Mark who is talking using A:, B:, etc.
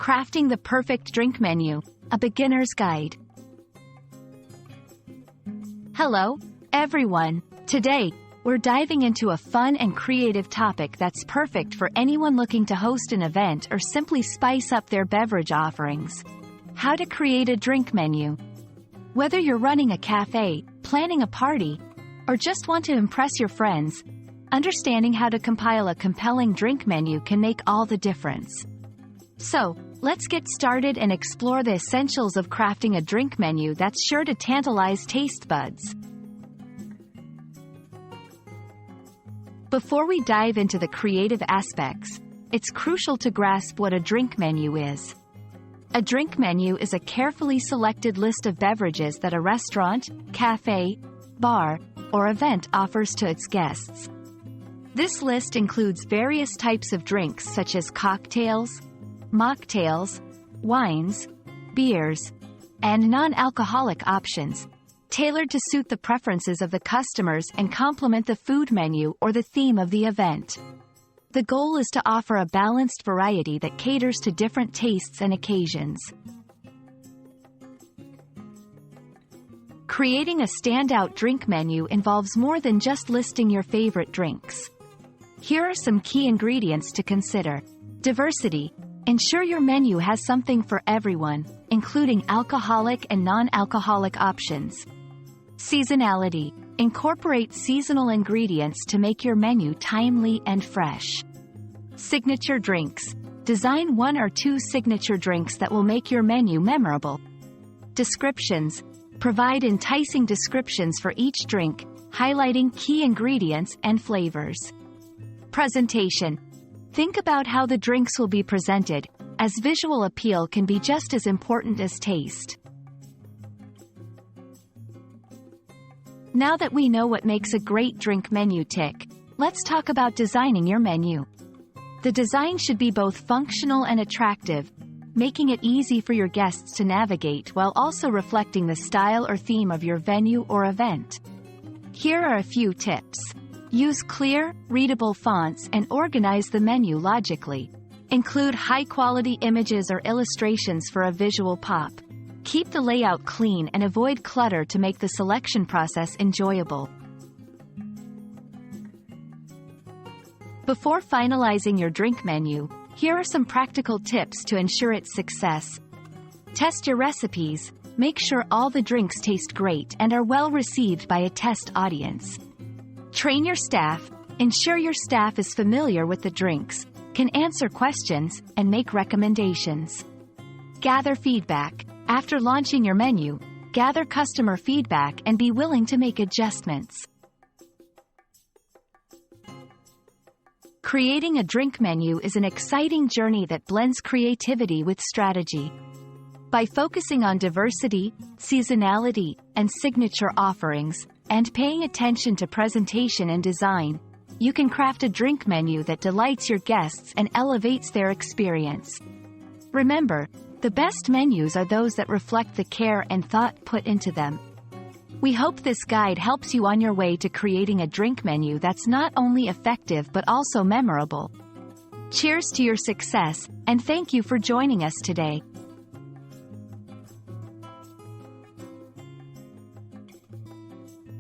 A: Crafting the Perfect Drink Menu, a Beginner's Guide. Hello, everyone. Today, we're diving into a fun and creative topic that's perfect for anyone looking to host an event or simply spice up their beverage offerings. How to create a drink menu. Whether you're running a cafe, planning a party, or just want to impress your friends, understanding how to compile a compelling drink menu can make all the difference. So, let's get started and explore the essentials of crafting a drink menu that's sure to tantalize taste buds. Before we dive into the creative aspects, it's crucial to grasp what a drink menu is. A drink menu is a carefully selected list of beverages that a restaurant, cafe, bar, or event offers to its guests. This list includes various types of drinks such as cocktails, mocktails, wines, beers, and non-alcoholic options, tailored to suit the preferences of the customers and complement the food menu or the theme of the event. The goal is to offer a balanced variety that caters to different tastes and occasions. Creating a standout drink menu involves more than just listing your favorite drinks. Here are some key ingredients to consider. Diversity. Ensure your menu has something for everyone, including alcoholic and non-alcoholic options. Seasonality. Incorporate seasonal ingredients to make your menu timely and fresh. Signature drinks. Design one or two signature drinks that will make your menu memorable. Descriptions. Provide enticing descriptions for each drink, highlighting key ingredients and flavors. Presentation. Think about how the drinks will be presented, as visual appeal can be just as important as taste. Now that we know what makes a great drink menu tick, let's talk about designing your menu. The design should be both functional and attractive, making it easy for your guests to navigate while also reflecting the style or theme of your venue or event. Here are a few tips. Use clear, readable fonts and organize the menu logically. Include high-quality images or illustrations for a visual pop. Keep the layout clean and avoid clutter to make the selection process enjoyable. Before finalizing your drink menu, here are some practical tips to ensure its success. Test your recipes. Make sure all the drinks taste great and are well received by a test audience. Train your staff. Ensure your staff is familiar with the drinks, can answer questions, and make recommendations. Gather feedback. After launching your menu, gather customer feedback and be willing to make adjustments. Creating a drink menu is an exciting journey that blends creativity with strategy. By focusing on diversity, seasonality, and signature offerings, and paying attention to presentation and design, you can craft a drink menu that delights your guests and elevates their experience. Remember, the best menus are those that reflect the care and thought put into them. We hope this guide helps you on your way to creating a drink menu that's not only effective but also memorable. Cheers to your success, and thank you for joining us today.